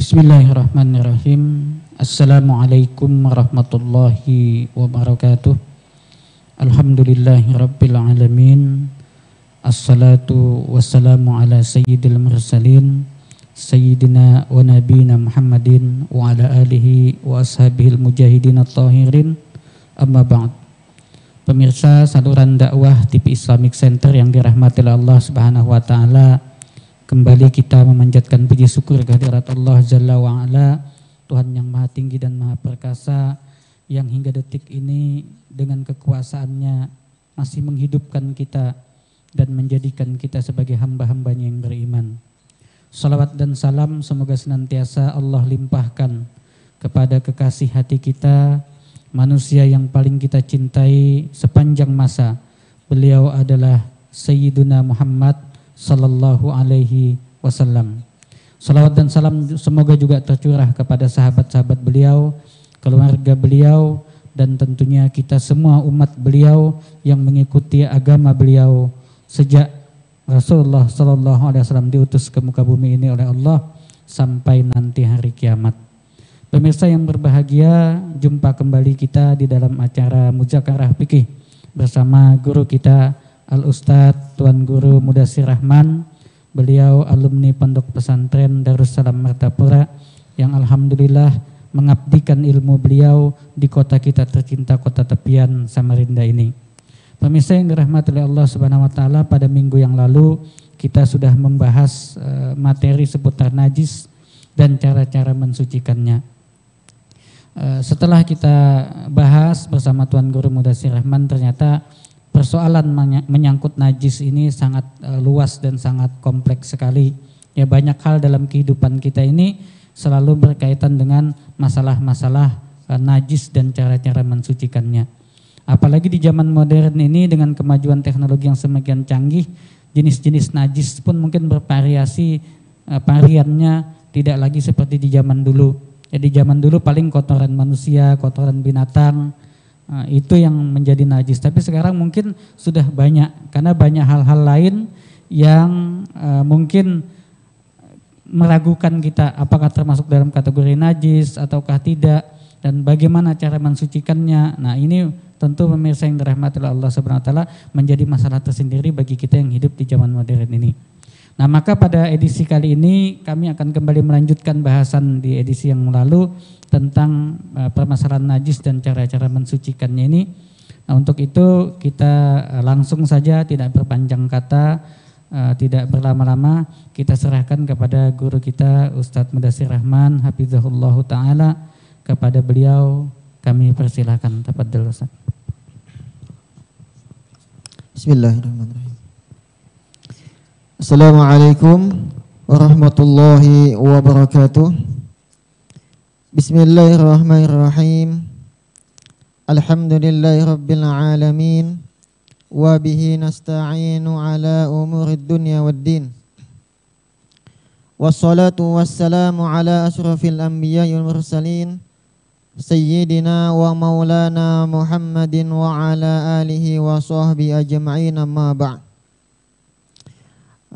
Bismillahirrahmanirrahim. Assalamualaikum warahmatullahi wabarakatuh. Alhamdulillahirabbil alamin. Assalatu wassalamu ala sayyidil mursalin sayyidina wa nabiyina Muhammadin wa ala alihi wa ashabihil mujahidin at-tahirin. Amma ba'd. Pemirsa saluran dakwah TV Islamic Center yang dirahmati Allah Subhanahu wa taala, kembali kita memanjatkan puji syukur kehadirat Allah Jalla wa Ala, Tuhan yang maha tinggi dan maha perkasa, yang hingga detik ini dengan kekuasaannya masih menghidupkan kita dan menjadikan kita sebagai hamba-hambanya yang beriman. Salawat dan salam semoga senantiasa Allah limpahkan kepada kekasih hati kita, manusia yang paling kita cintai sepanjang masa. Beliau adalah Sayyiduna Muhammad sallallahu alaihi wasallam. Salawat dan salam semoga juga tercurah kepada sahabat-sahabat beliau, keluarga beliau, dan tentunya kita semua umat beliau yang mengikuti agama beliau sejak Rasulullah sallallahu alaihi wasallam diutus ke muka bumi ini oleh Allah sampai nanti hari kiamat. Pemirsa yang berbahagia, jumpa kembali kita di dalam acara Muzakarah Fikih bersama guru kita Al-Ustadz Tuan Guru Mudassir Rahman. Beliau alumni Pondok Pesantren Darussalam Martapura yang alhamdulillah mengabdikan ilmu beliau di kota kita tercinta, kota tepian Samarinda ini. Pemirsa yang dirahmati oleh Allah Subhanahu wa taala, pada minggu yang lalu kita sudah membahas materi seputar najis dan cara-cara mensucikannya. Setelah kita bahas bersama Tuan Guru Mudassir Rahman, ternyata persoalan menyangkut najis ini sangat luas dan sangat kompleks sekali. Ya, banyak hal dalam kehidupan kita ini selalu berkaitan dengan masalah-masalah najis dan cara-cara mensucikannya. Apalagi di zaman modern ini dengan kemajuan teknologi yang semakin canggih, jenis-jenis najis pun mungkin bervariasi, variannya tidak lagi seperti di zaman dulu. Ya, di zaman dulu paling kotoran manusia, kotoran binatang, itu yang menjadi najis. Tapi sekarang mungkin sudah banyak, karena banyak hal-hal lain yang mungkin meragukan kita apakah termasuk dalam kategori najis ataukah tidak, dan bagaimana cara mensucikannya. Nah, ini tentu pemirsa yang dirahmati oleh Allah Subhanahu wa taala menjadi masalah tersendiri bagi kita yang hidup di zaman modern ini. Nah, maka pada edisi kali ini kami akan kembali melanjutkan bahasan di edisi yang lalu tentang permasalahan najis dan cara-cara mensucikannya ini. Nah, untuk itu kita langsung saja, tidak berpanjang kata, tidak berlama-lama, kita serahkan kepada guru kita Ustadz Mudassir Rahman hafizahullahu taala. Kepada beliau kami persilahkan. Tafadhol Ustadz. Bismillahirrahmanirrahim. Assalamualaikum warahmatullahi wabarakatuh. Bismillahirrahmanirrahim. Alhamdulillahirabbil alamin wa bihi nasta'inu ala umurid dunya waddin. Wassalatu wassalamu ala asyrafil anbiya'i wal mursalin sayyidina wa maulana Muhammadin wa ala alihi wa sahbihi ajma'in, amma ba'd.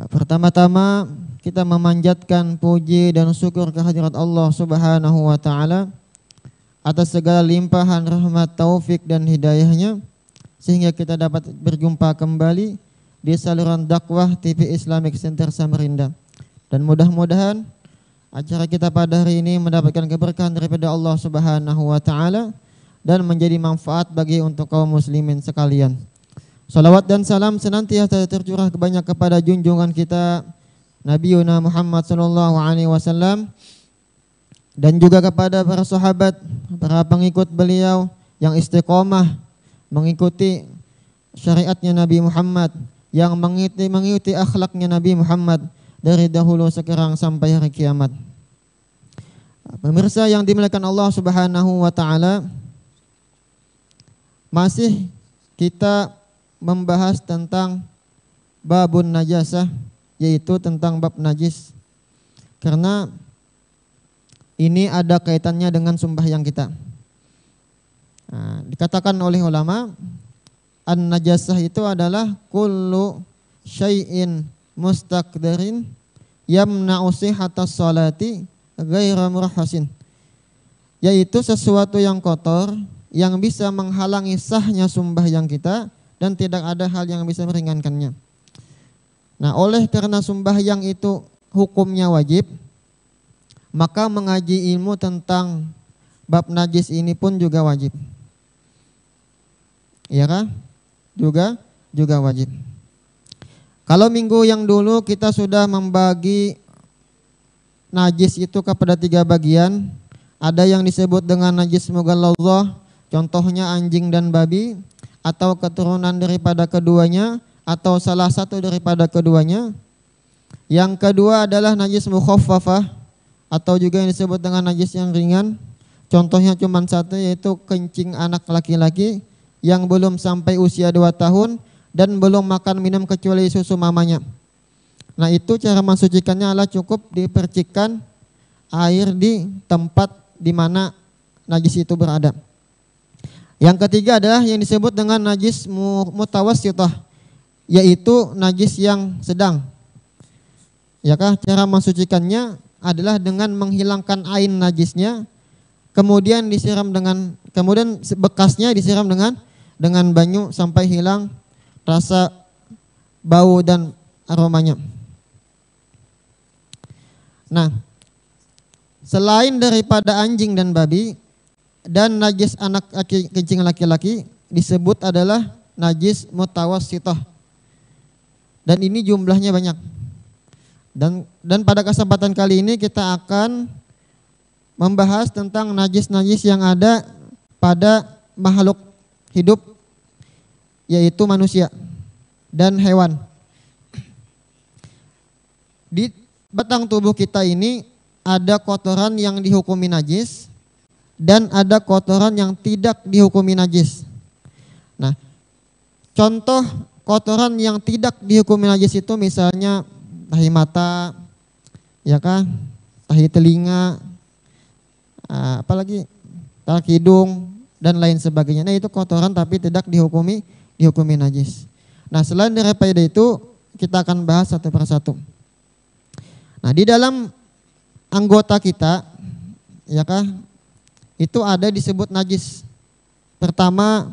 Pertama-tama kita memanjatkan puji dan syukur kehadirat Allah Subhanahu wa taala atas segala limpahan rahmat, taufik dan hidayahnya sehingga kita dapat berjumpa kembali di saluran dakwah TV Islamic Center Samarinda. Dan mudah-mudahan acara kita pada hari ini mendapatkan keberkahan daripada Allah Subhanahu wa taala dan menjadi manfaat bagi untuk kaum muslimin sekalian. Salawat dan salam senantiasa tercurah banyak kepada junjungan kita Nabi Muhammad sallallahu alaihi wasallam dan juga kepada para sahabat, para pengikut beliau yang istiqomah mengikuti syariatnya Nabi Muhammad, yang mengikuti akhlaknya Nabi Muhammad dari dahulu sekarang sampai hari kiamat. Pemirsa yang dimuliakan Allah Subhanahu wa taala, masih kita membahas tentang babun najasah, yaitu tentang bab najis. Karena ini ada kaitannya dengan sembahyang kita. Nah, dikatakan oleh ulama, an-najasah itu adalah kullu syai'in mustaqdarin yamna'u sihhatas salati ghaira murahhasin, yaitu sesuatu yang kotor yang bisa menghalangi sahnya sembahyang kita dan tidak ada hal yang bisa meringankannya. Nah, oleh karena sembahyang itu hukumnya wajib, maka mengaji ilmu tentang bab najis ini pun juga wajib. Iya kan? Juga wajib. Kalau minggu yang dulu kita sudah membagi najis itu kepada 3 bagian. Ada yang disebut dengan najis mughalladhah, contohnya anjing dan babi, atau keturunan daripada keduanya, atau salah satu daripada keduanya. Yang kedua adalah najis mukhaffafah, atau juga yang disebut dengan najis yang ringan. Contohnya cuma satu, yaitu kencing anak laki-laki yang belum sampai usia 2 tahun dan belum makan minum kecuali susu mamanya. Nah, itu cara mensucikannya adalah cukup dipercikkan air di tempat di mana najis itu berada. Yang ketiga adalah yang disebut dengan najis mutawassithah, yaitu najis yang sedang. Ya kah? Cara mensucikannya adalah dengan menghilangkan ain najisnya, kemudian bekasnya disiram dengan banyu sampai hilang rasa bau dan aromanya. Nah, selain daripada anjing dan babi dan najis anak kencing laki-laki disebut adalah najis mutawassithah. Dan ini jumlahnya banyak. Dan pada kesempatan kali ini kita akan membahas tentang najis-najis yang ada pada makhluk hidup, yaitu manusia dan hewan. Di batang tubuh kita ini ada kotoran yang dihukumi najis dan ada kotoran yang tidak dihukumi najis. Nah, contoh kotoran yang tidak dihukumi najis itu misalnya tahi mata, ya kan, tahi telinga, apalagi tahi hidung dan lain sebagainya. Nah, itu kotoran tapi tidak dihukumi najis. Nah, selain daripada itu kita akan bahas satu persatu. Nah, di dalam anggota kita, ya kah, itu ada disebut najis. Pertama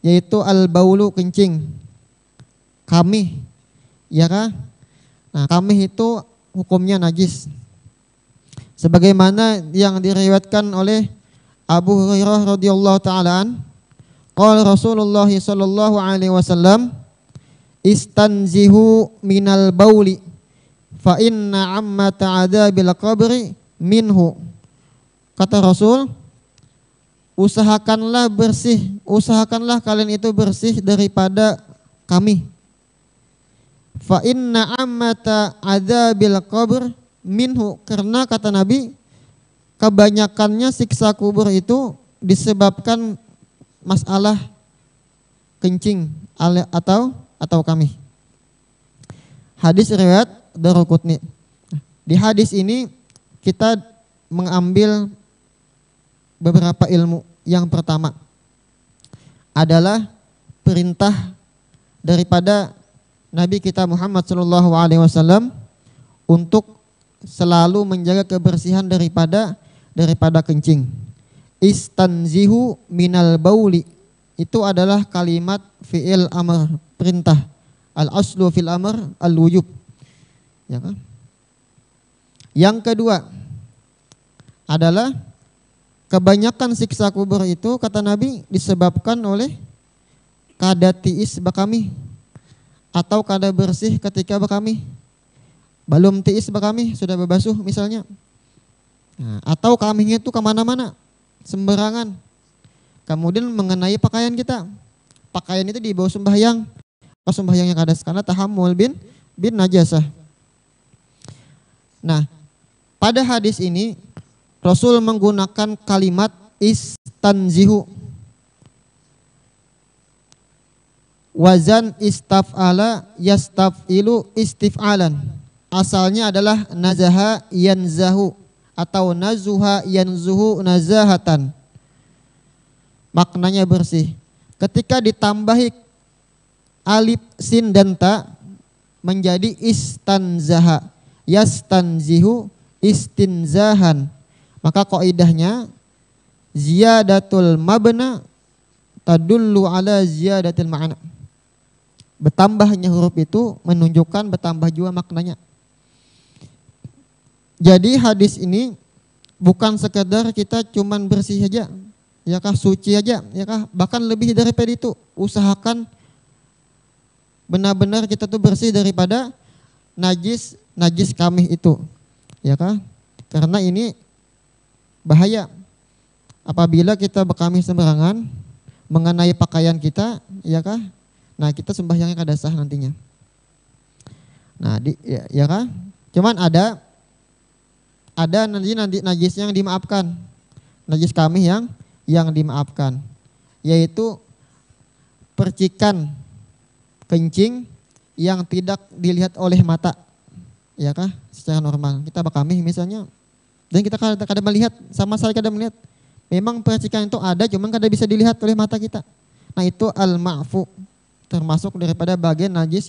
yaitu al-baulu, kencing, kamih, ya kah. Nah, kamih itu hukumnya najis. Sebagaimana yang diriwayatkan oleh Abu Hurairah radhiyallahu taala an, qala Rasulullah sallallahu alaihi wasallam, istanzihu minal bauli fa inna ammata adzabil qabri minhu. Kata Rasul, usahakanlah kalian itu bersih daripada kami. Fa inna ammata adzabil qabr minhu, karena kata Nabi, kebanyakannya siksa kubur itu disebabkan masalah kencing atau kami. Hadis riwayat Daruqutni. Di hadis ini kita mengambil beberapa ilmu. Yang pertama adalah perintah daripada Nabi kita Muhammad SAW untuk selalu menjaga kebersihan daripada kencing. Istanzihu minal bauli, itu adalah kalimat fi'il amr, perintah. Al-aslu fil amr al-wujub. Ya kan? Yang kedua adalah kebanyakan siksa kubur itu kata Nabi disebabkan oleh kada tiis bakami atau kada bersih ketika bakami. Belum tiis bakami sudah berbasuh misalnya. Nah, atau kaminya itu kemana-mana, sembarangan. Kemudian mengenai pakaian kita. Pakaian itu dibawa sembahyang. Kalau sembahyangnya kadas karena tahammul bin najasah. Nah, pada hadis ini Rasul menggunakan kalimat istanzihu. Wazan istaf'ala yastaf'ilu istif'alan. Asalnya adalah nazaha yanzahu atau nazuha yanzuhu nazahatan. Maknanya bersih. Ketika ditambahi alif, sin dan ta menjadi istanzaha, yastanzihu, istinzahan. Maka kaidahnya ziyadatul mabna tadullu ala ziyadatil ma'na. Bertambahnya huruf itu menunjukkan bertambah juga maknanya. Jadi hadis ini bukan sekedar kita cuman bersih aja, ya kah, suci aja, ya kah, bahkan lebih daripada itu. Usahakan benar-benar kita tuh bersih daripada najis kamih itu, ya kah? Karena ini bahaya. Apabila kita berkamih sembarangan mengenai pakaian kita, ya kah? Nah, kita sembahyangnya kada sah nantinya. Nah, ya kah? Cuman ada nanti najis yang dimaafkan. Najis kamih yang dimaafkan, yaitu percikan kencing yang tidak dilihat oleh mata, ya kah, secara normal. Kita berkamih misalnya, dan kita kada melihat, sama sekali kada melihat. Memang percikan itu ada, cuman kada bisa dilihat oleh mata kita. Nah, itu al-ma'fu, termasuk daripada bagian najis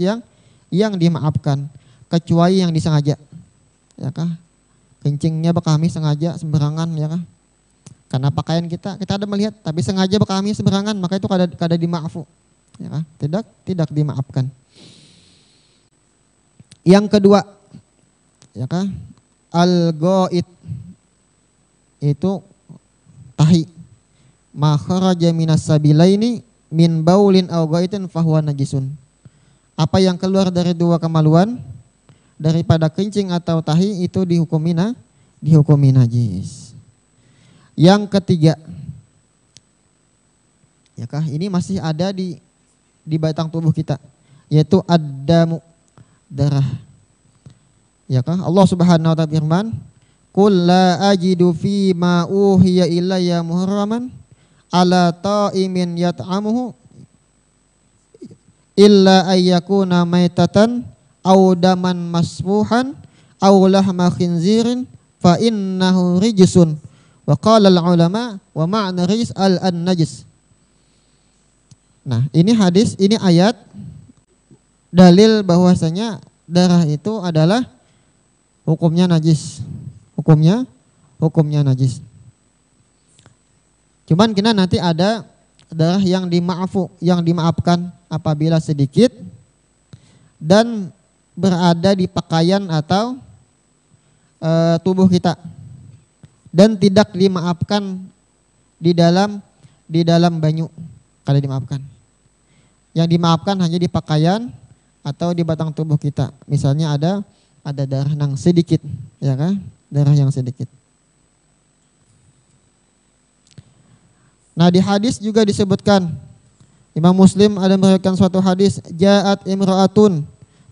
yang dimaafkan, kecuali yang disengaja, ya kah. Kencingnya berkamih sengaja sembarangan, ya kah. Karena pakaian kita ada melihat, tapi sengaja berkamih sembarangan, maka itu kada dimaafu, ya kah? Tidak dimaafkan. Yang kedua, ya kah, al-ghaid, itu tahi. Ma kharaja minas sabilaini min baulin aw ghaitin fahuwa najisun. Apa yang keluar dari dua kemaluan, daripada kencing atau tahi, itu dihukumi najis. Yang ketiga, ya kah, ini masih ada di batang tubuh kita, yaitu ad-damu, darah. Ya kah, Allah Subhanahu wa ta'ala firman, qul la ajidu fi ma uhiya ilayya muharraman ala ta'imin yat'amuhu illa ayyakuna maitatan aw daman masfuhan aw lahma khinzirin fa innahu rijsun. Wa qala al-ulama wa ma'na rijs al-najis. Nah, ini hadis, ini ayat dalil bahwasanya darah itu adalah hukumnya najis. Hukumnya najis. Cuman kita nanti ada darah yang dimaafkan apabila sedikit dan berada di pakaian atau tubuh kita, dan tidak dimaafkan di dalam banyu, kada dimaafkan. Yang dimaafkan hanya di pakaian atau di batang tubuh kita. Misalnya ada darah yang sedikit, ya kan? Darah yang sedikit. Nah, di hadis juga disebutkan, Imam Muslim ada meriwayatkan suatu hadis, ja'at imra'atun,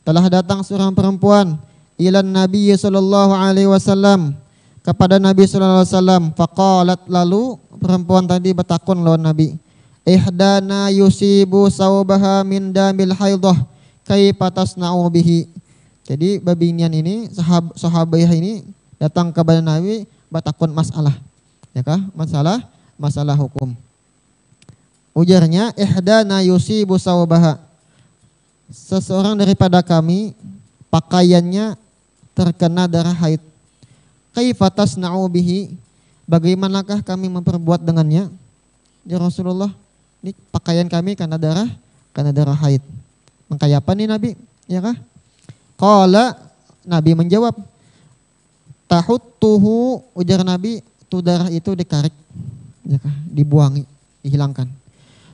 telah datang seorang perempuan, ilan Nabi sallallahu alaihi wasallam, kepada Nabi sallallahu alaihi wasallam, faqalat, lalu perempuan tadi bertakun lawan Nabi, ihdana yusibu sawbaha min damil haidah kaifa tasna'u bihi. Jadi babinian ini, sahabah ini datang kepada Nabi bertakun masalah, ya kah? Masalah hukum. Ujarnya, ihdana yusibu sawbaha, seseorang daripada kami pakaiannya terkena darah haid. Kaifa tasna'u bihi, bagaimanakah kami memperbuat dengannya? Ya Rasulullah, ini pakaian kami karena darah haid. Maka apa nih Nabi? Ya kah? Qala, Nabi menjawab, tahuttuhu, ujar Nabi, itu darah itu dikarik, ya kah? Dibuangi, dihilangkan.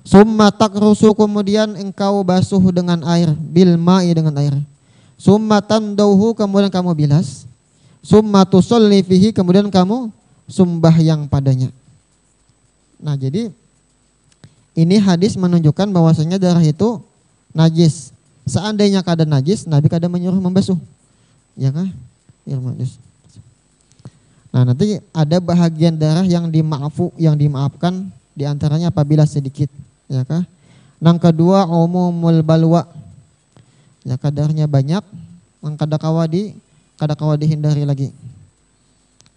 Summa takrusu, kemudian engkau basuh dengan air, bil ma'i, dengan air. Summa tandauhu, kemudian kamu bilas. Summa tusolli fihi, kemudian kamu sembahyang padanya. Nah, jadi ini hadis menunjukkan bahwasanya darah itu najis. Seandainya kada najis, Nabi kada menyuruh membasuh, ya kan? Ya, nah, nanti ada bahagian darah yang dimaafkan, diantaranya apabila sedikit, ya kan? Yang kedua, umumul balwa, ya, kadarnya banyak, yang kada kawa dihindari lagi,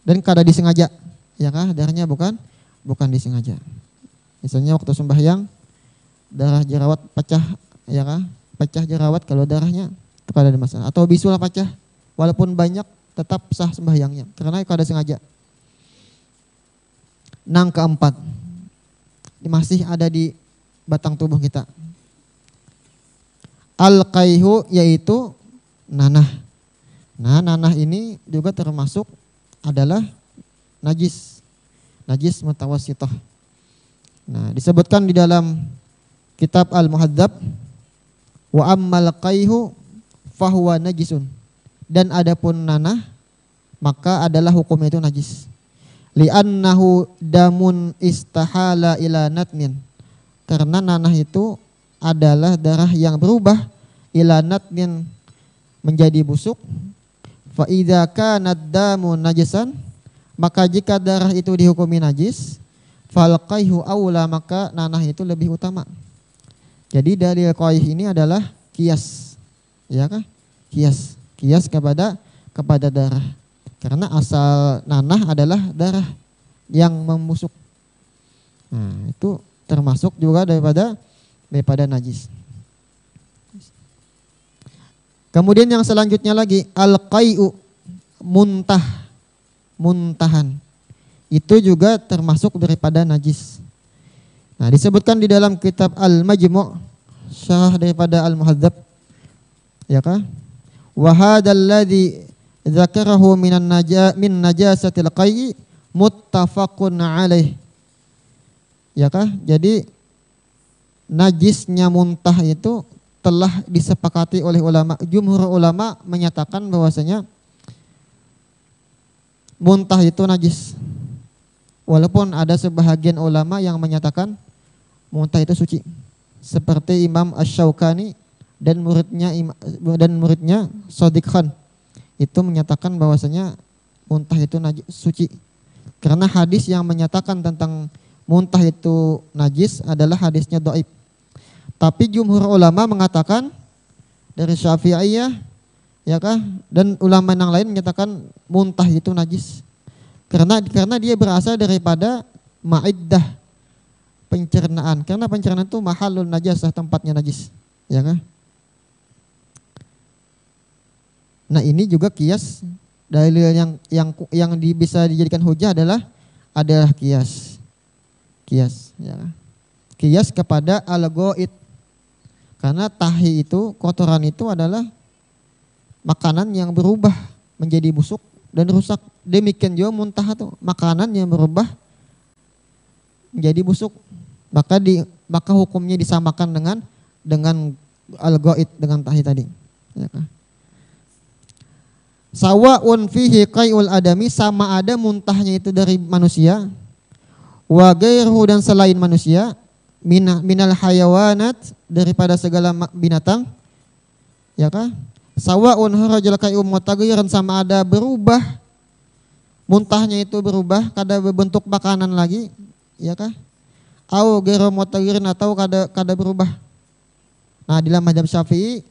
dan kada disengaja, ya kan? Darahnya bukan disengaja. Misalnya waktu sembahyang darah jerawat pecah, ya kan? Pecah jerawat, kalau darahnya itu kada ada masalah. Atau bisul pecah walaupun banyak, tetap sah sembahyangnya karena kada sengaja. Nang keempat, masih ada di batang tubuh kita. Al-qaihu yaitu nanah. Nah, nanah ini juga termasuk adalah najis. Najis mutawassithah. Nah, disebutkan di dalam kitab Al-Muhadzab, wa ammal qaihu fahuwa najisun. Dan adapun nanah maka adalah hukumnya itu najis. Li'annahu damun istahala ila natnin. Karena nanah itu adalah darah yang berubah ila natnin menjadi busuk. Fa idza kana damu najisan, maka jika darah itu dihukumi najis, fal qaihu aula, maka nanah itu lebih utama. Jadi dalil qaih ini adalah kias. Ya kah? Kias kepada darah. Karena asal nanah adalah darah yang membusuk. Nah, itu termasuk juga daripada najis. Kemudian yang selanjutnya lagi al-qai'u, muntahan. Itu juga termasuk daripada najis. Nah, disebutkan di dalam kitab Al-Majmu', syarah daripada Al-Muhadzab. Ya kah? Wa hadzal ladzi dzakarahu min najasatil qai'i muttafaqun alaih. Ya kah? Jadi najisnya muntah itu telah disepakati oleh ulama. Jumhur ulama menyatakan bahwasanya muntah itu najis. Walaupun ada sebahagian ulama yang menyatakan muntah itu suci. Seperti Imam Asy-Syaukani dan muridnya Shadiq Khan. Itu menyatakan bahwasanya muntah itu najis, suci. Karena hadis yang menyatakan tentang muntah itu najis adalah hadisnya dhaif. Tapi jumhur ulama mengatakan dari Syafi'iyah, ya kah, dan ulama yang lain menyatakan muntah itu najis. Karena dia berasal daripada ma'iddah, pencernaan. Karena pencernaan itu mahallun najasah, tempatnya najis, ya kah? Nah, ini juga kias. Dalil yang bisa dijadikan hujah adalah kias. Kias, ya. Kias kepada al-ghaid. Karena tahi itu, kotoran itu adalah makanan yang berubah menjadi busuk dan rusak. Demikian juga muntah itu makanan yang berubah menjadi busuk. Maka hukumnya disamakan dengan al-ghaid, dengan tahi tadi. Ya kan? Sawa'un fihi qai'ul adami, sama ada muntahnya itu dari manusia, wa ghairuhu, dan selain manusia, minal hayawanat, daripada segala binatang, ya kah? Sawa'un harajal qai'u mutaghayyiran, sama ada berubah, muntahnya itu berubah kada berbentuk makanan lagi, ya kah? Au ghairu mutaghayyirin, atau kada berubah. Nah, dalam mazhab Syafi'i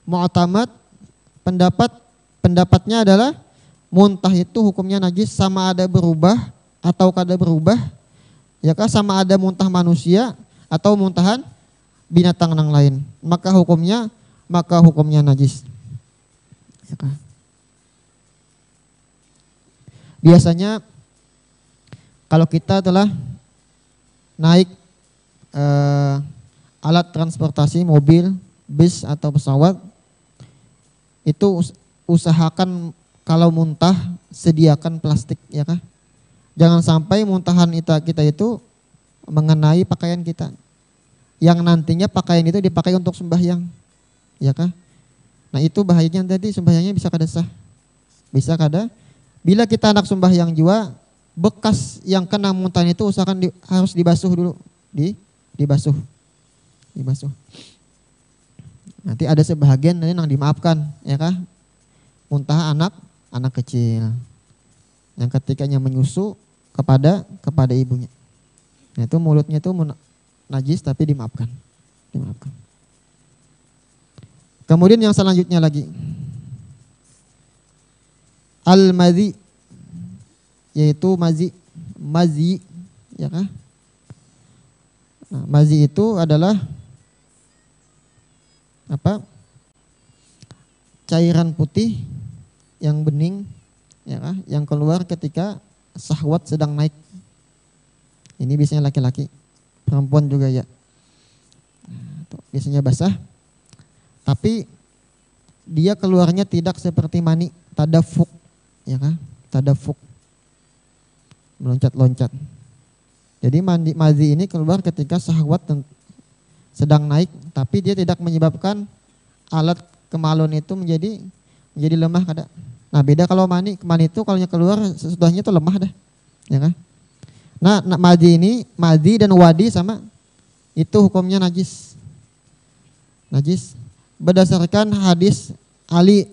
mu'tamad, pendapatnya adalah muntah itu hukumnya najis, sama ada berubah atau kada berubah, ya kah, sama ada muntah manusia atau muntahan binatang yang lain, maka hukumnya najis. Ya kah? Biasanya kalau kita telah naik alat transportasi, mobil, bis atau pesawat, itu usahakan kalau muntah sediakan plastik, ya kah? Jangan sampai muntahan kita itu mengenai pakaian kita, yang nantinya pakaian itu dipakai untuk sembahyang, ya kah? Nah, itu bahayanya, tadi sembahyangnya bisa kada sah, bisa kada. Bila kita anak sembahyang juga, bekas yang kena muntahan itu usahakan harus dibasuh dulu, dibasuh. Nanti ada sebahagian yang dimaafkan, ya kah? Muntah anak kecil yang ketikanya menyusu kepada ibunya. Nah, itu mulutnya itu najis tapi dimaafkan. Kemudian yang selanjutnya lagi al-madzi, yaitu mazi, ya kah? Nah, mazi itu adalah apa? Cairan putih yang bening, ya kah? Yang keluar ketika syahwat sedang naik. Ini biasanya laki-laki, perempuan juga ya. Biasanya basah, tapi dia keluarnya tidak seperti mani, tadafuk, ya kah? Tadafuk, meloncat-loncat. Jadi mazi ini keluar ketika syahwat sedang naik, tapi dia tidak menyebabkan alat kemaluan itu menjadi lemah kada. Nah beda kalau mani itu kalau keluar sesudahnya itu lemah dah, ya kan? Nah mazi dan wadi sama, itu hukumnya najis. Najis berdasarkan hadis Ali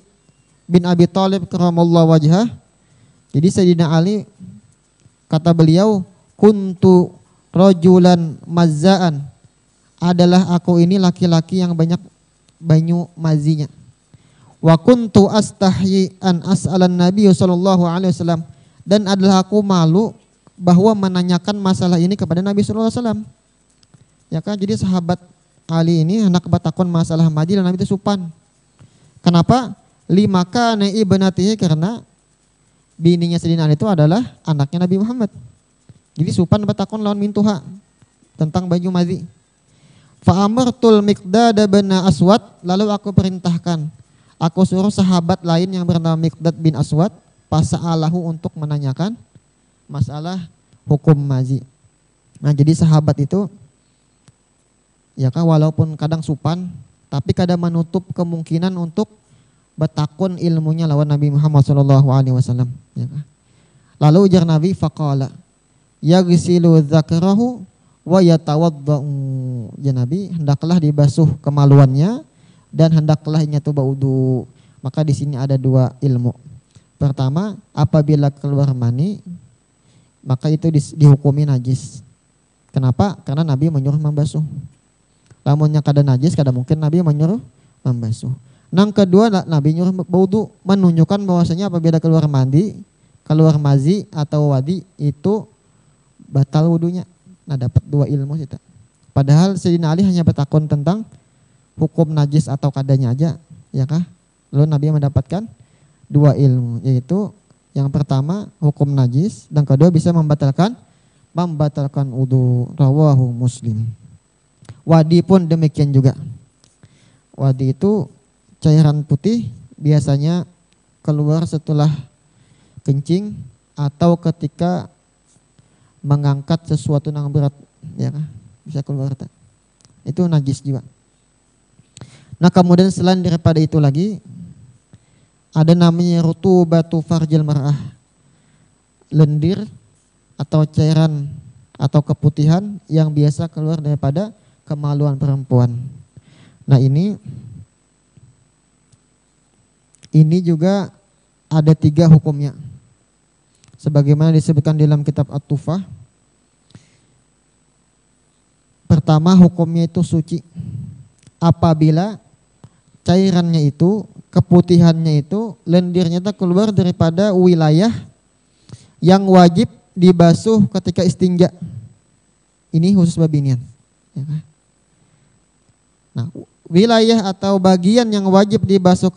bin Abi Thalib karramallahu wajhah. Jadi Sayyidina Ali kata beliau, kuntu rajulan mazzaan, adalah aku ini laki-laki yang banyak banyu mazinya. Wa kuntu astahyi an as'alan Nabi sallallahu alaihi wasallam, dan adalah aku malu bahwa menanyakan masalah ini kepada Nabi sallallahu alaihi wasallam. Ya kan, jadi sahabat Ali ini hendak batakon masalah mazi dan Nabi itu supan. Kenapa? Limaka ne ibnatihi, karena bininya Sayyidina Ali itu adalah anaknya Nabi Muhammad. Jadi supan batakon lawan mintuha tentang baju mazi. Fa amartul Miqdad bin Aswad, lalu aku perintahkan, aku suruh sahabat lain yang bernama Miqdad bin Aswad, fasa'alahu, untuk menanyakan masalah hukum mazi. Nah jadi sahabat itu ya kan, walaupun kadang supan, tapi kadang menutup kemungkinan untuk bertakun ilmunya lawan Nabi Muhammad SAW. Ya kan? Lalu ujar Nabi, faqala yaghsilu dzakarahu wa yatawaddau. Ya Nabi, hendaklah dibasuh kemaluannya dan hendaklah nyatu baudu. Maka di sini ada dua ilmu. Pertama, apabila keluar mani, maka itu dihukumi najis. Kenapa? Karena Nabi menyuruh membasuh. Lamunnya kada najis, kada mungkin Nabi menyuruh membasuh. Yang kedua, Nabi nyuruh baudu, menunjukkan bahwasanya apabila keluar mandi, keluar mazi atau wadi, itu batal wudunya. Nah dapat dua ilmu kita. Padahal Sayyidina Ali hanya bertakon tentang hukum najis atau kadanya aja, ya kah? Lalu Nabi mendapatkan dua ilmu, yaitu yang pertama hukum najis, dan kedua bisa membatalkan wudu. Rawahu Muslim. Wadi pun demikian juga. Wadi itu cairan putih, biasanya keluar setelah kencing atau ketika mengangkat sesuatu yang berat, ya kan? Bisa keluar. Itu najis juga. Nah kemudian selain daripada itu lagi, ada namanya rutubatu farjil mar'ah, lendir atau cairan atau keputihan yang biasa keluar daripada kemaluan perempuan. Nah ini juga ada 3 hukumnya. Sebagaimana disebutkan dalam kitab At-Tufah. Pertama, hukumnya itu suci. Apabila cairannya itu, keputihannya itu, lendirnya itu keluar daripada wilayah yang wajib dibasuh ketika istinja. Ini khusus babinian. Ya kan? Nah, wilayah atau bagian yang wajib dibasuh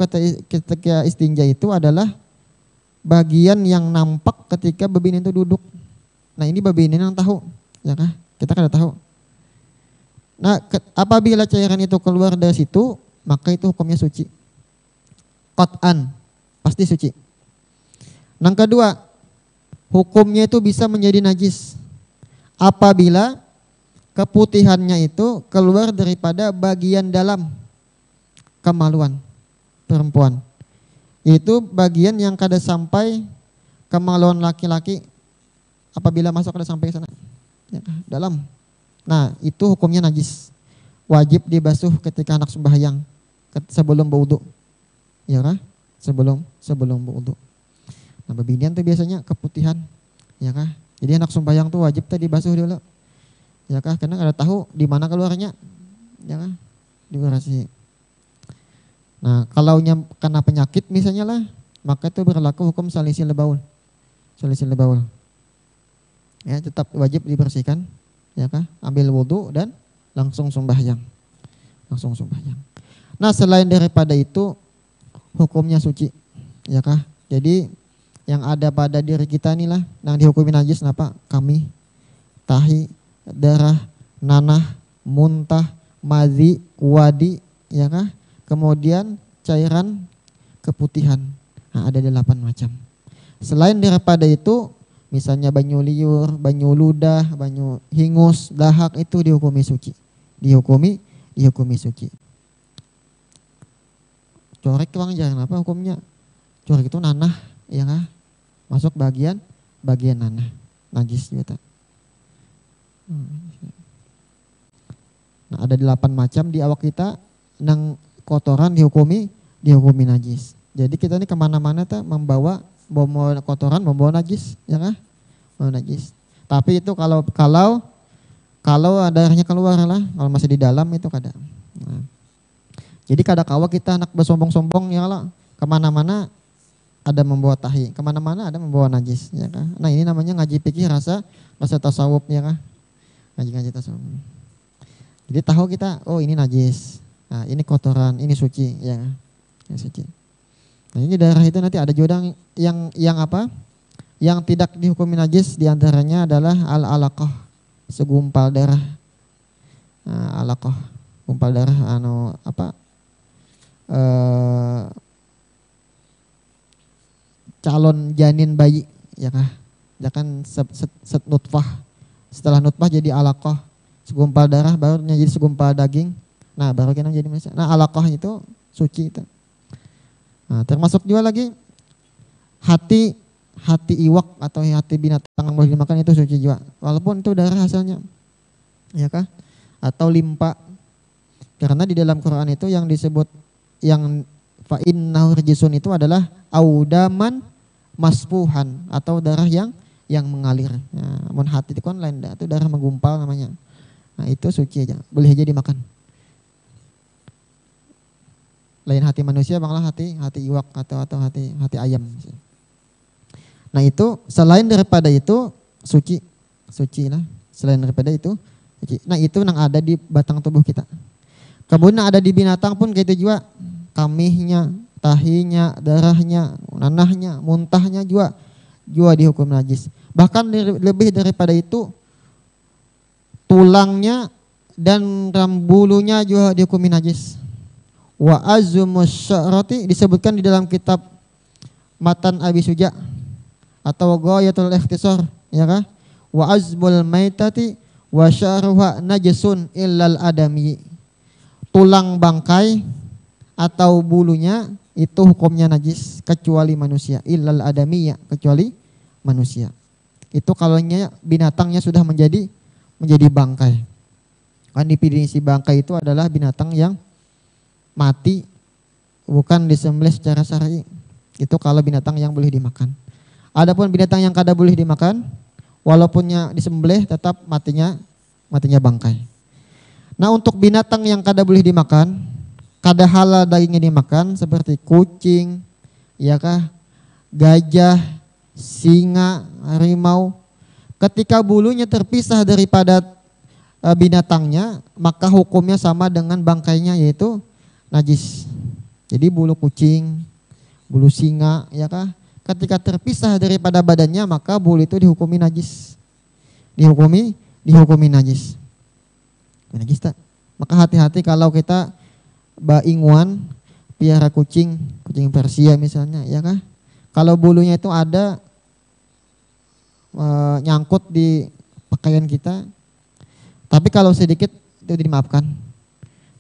ketika istinja itu adalah bagian yang nampak ketika babinian itu duduk. Nah ini babinian yang tahu, ya kan? Kita kada tahu. Nah apabila cairan itu keluar dari situ, maka itu hukumnya suci. Qat'an, pasti suci. Yang kedua, hukumnya itu bisa menjadi najis apabila keputihannya itu keluar daripada bagian dalam kemaluan perempuan. Itu bagian yang kada sampai kemaluan laki-laki, apabila masuk kada sampai ke sana, ya, dalam. Nah itu hukumnya najis, wajib dibasuh ketika anak sembahyang sebelum berwudu, ya kan? Sebelum berwudu. Nah babinian tuh biasanya keputihan, ya kan? Jadi anak sembahyang tuh wajib tuh dibasuh dulu, ya kan? Karena kada tahu di mana keluarnya, ya kan? Dibersihi. Nah kalau kena penyakit misalnya lah, maka itu berlaku hukum salisil baul. Ya tetap wajib dibersihkan, ya kan? Ambil wudu dan langsung sembahyang. Nah selain daripada itu hukumnya suci, ya kah? Jadi yang ada pada diri kita inilah yang dihukumi najis apa? Kami, tahi, darah, nanah, muntah, madhi, wadi, ya kah? Kemudian cairan keputihan. Nah, ada 8 macam. Selain daripada itu, misalnya banyu liur, banyu ludah, banyu hingus, dahak itu dihukumi suci. Dihukumi suci. Corek bang jangan apa hukumnya? Corek itu nanah, ya kah? Masuk bagian nanah, najis juga. Nah, ada 8 macam di awak kita nang kotoran dihukumi najis. Jadi kita ini kemana-mana membawa kotoran, membawa najis, ya kah? Membawa najis. Tapi itu kalau darahnya keluar lah, kalau masih di dalam itu kada. Nah. Jadi kadang-kala kita anak bersombong-sombong ya lah, kemana-mana ada membawa tahi, kemana-mana ada membawa najis, ya kah? Nah ini namanya ngaji fikih rasa tasawuf, ya kah? Ngaji tasawuf. Jadi tahu kita, oh ini najis, nah ini kotoran, ini suci, ya kah? Ini suci. Nah ini darah itu nanti ada juga yang apa? Yang tidak dihukumi najis diantaranya adalah al-alaqah, segumpal darah. Nah, alaqah, gumpal darah calon janin bayi, ya kah? Ya kan set nutfah. Setelah nutfah jadi alaqah, segumpal darah baru jadi segumpal daging. Nah, baru kita jadi manusia. Nah, alaqah itu suci itu. Nah, termasuk juga lagi hati iwak atau hati binatang yang boleh dimakan itu suci juga. Walaupun itu darah hasilnya. Ya kah? Atau limpa. Karena di dalam Quran itu yang disebut yang fa innahu rijisun itu adalah audaman masfuhan atau darah yang mengalir. Nah, mun hati itu kan lain, itu darah menggumpal namanya. Nah, itu suci aja, boleh aja dimakan. Lain hati manusia banglah hati iwak atau hati ayam. Nah, itu selain daripada itu suci lah. Selain daripada itu suci. Nah, itu yang ada di batang tubuh kita. Kemudian ada di binatang pun kayak itu juga, kamihnya, tahinya, darahnya, nanahnya, muntahnya juga dihukum najis. Bahkan lebih daripada itu, tulangnya dan rambulunya juga dihukumi najis. Wa azumus sya'rati disebutkan di dalam kitab Matan Abi Suja atau Ghayatul Ikhtisar, ya kah? Wa azbul maitati wa sya'ruha najasun illal adami. Tulang bangkai atau bulunya itu hukumnya najis kecuali manusia, illal adamiyya, kecuali manusia. Itu kalau binatangnya sudah menjadi bangkai. Kan definisi bangkai itu adalah binatang yang mati bukan disembelih secara syar'i. Itu kalau binatang yang boleh dimakan. Adapun binatang yang kada boleh dimakan, walaupunnya disembelih tetap matinya bangkai. Nah, untuk binatang yang kada boleh dimakan, kada halal dagingnya dimakan seperti kucing, ya kah, gajah, singa, harimau. Ketika bulunya terpisah daripada binatangnya, maka hukumnya sama dengan bangkainya, yaitu najis. Jadi bulu kucing, bulu singa, ya kah, ketika terpisah daripada badannya, maka bulu itu dihukumi najis. Dihukumi najis. Najis tak? Maka hati-hati kalau kita bainguan piara kucing Persia misalnya, ya kah? Kalau bulunya itu ada nyangkut di pakaian kita, tapi kalau sedikit itu dimaafkan.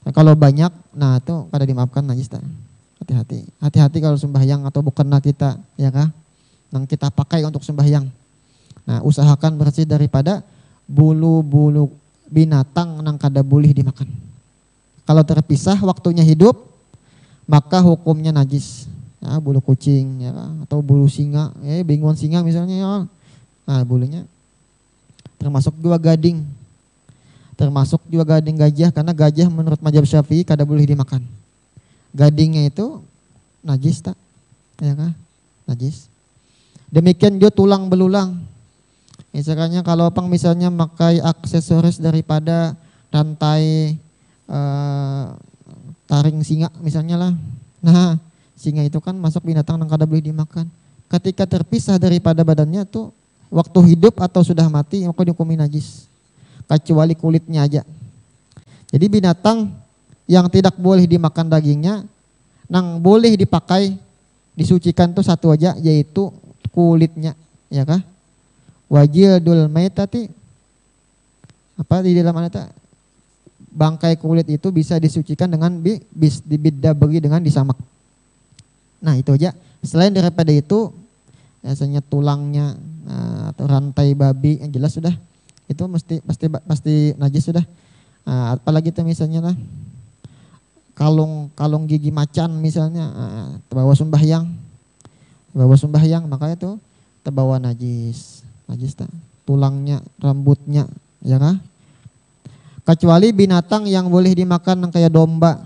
Nah, kalau banyak, nah itu kada dimaafkan, najis tak? Hati-hati kalau sembahyang atau bukanlah kita, ya kah? Yang kita pakai untuk sembahyang. Nah, usahakan bersih daripada bulu-bulu binatang yang kada boleh dimakan. Kalau terpisah waktunya hidup, maka hukumnya najis. Ya, bulu kucing, ya, atau bulu singa, binguan singa misalnya, ya. Nah, bulunya termasuk juga gading. Termasuk juga gading gajah, karena gajah menurut mazhab Syafi'i kada boleh dimakan. Gadingnya itu najis tak? Ya kan? Najis. Demikian juga tulang belulang. Misalnya kalau misalnya pakai aksesoris daripada rantai taring singa misalnya lah. Nah, singa itu kan masuk binatang yang kada boleh dimakan. ketika terpisah daripada badannya tuh waktu hidup atau sudah mati maka dihukumi najis. Kecuali kulitnya aja. Jadi binatang yang tidak boleh dimakan dagingnya, nang boleh dipakai, disucikan tuh satu aja, yaitu kulitnya, ya kah? Wajildul maitati, apa di dalam ayat, bangkai kulit itu bisa disucikan dengan bagi dengan disamak. Nah itu aja. Selain daripada itu, biasanya tulangnya atau rantai babi yang jelas sudah itu pasti najis sudah. Apalagi itu misalnya lah kalung gigi macan misalnya terbawa sembahyang maka itu terbawa najis tak. Tulangnya, rambutnya, ya kah? Kecuali binatang yang boleh dimakan yang kayak domba.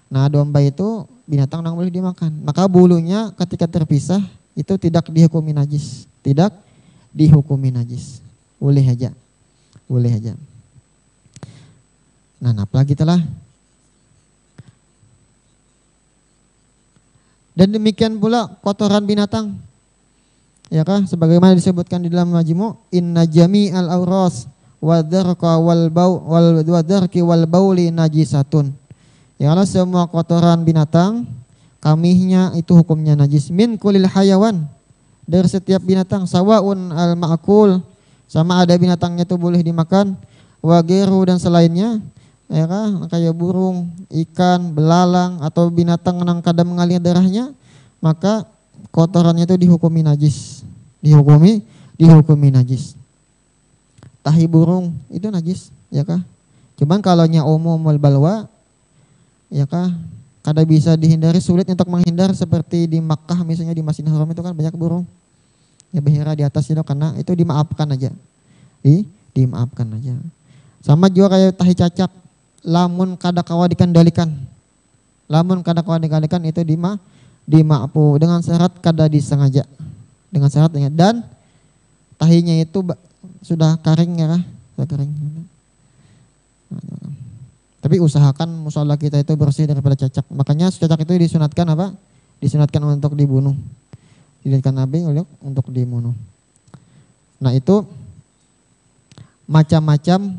Nah domba itu binatang yang boleh dimakan. Maka bulunya ketika terpisah itu tidak dihukumi najis. Tidak dihukumi najis. Boleh aja. Nah apalagi telah. Dan demikian pula kotoran binatang. Ya kah? Sebagaimana disebutkan di dalam Majmu', inna jami'al awras wadarqa wadarqi wal bauli najisatun. Ya Allah, semua kotoran binatang, kamihnya itu hukumnya najis. Min kulil hayawan, dari setiap binatang, sawaun al ma'kul, sama ada binatangnya itu boleh dimakan, wageru dan selainnya, ya kan, kayak burung, ikan, belalang atau binatang yang kadang mengalir darahnya, maka kotorannya itu dihukumi najis. Dihukumi najis. Tahi burung itu najis, ya kah? Cuman kalau nya umumul balwa, ya kah, kada bisa dihindari, sulit untuk menghindar seperti di Makkah misalnya di Masjidil Haram itu kan banyak burung. Ya behira di atas itu karena itu dimaafkan aja. Dimaafkan aja. Sama juga kayak tahi cacak, lamun kada kawa dikendalikan. Itu dimaafu dengan syarat kada disengaja. Dengan syarat dan tahinya itu sudah kering ya kah? Sudah kering. Tapi usahakan musola kita itu bersih daripada cacak. Makanya cacak itu disunatkan apa? Disunatkan untuk dibunuh. Disunatkan Nabi untuk dibunuh. Nah itu macam-macam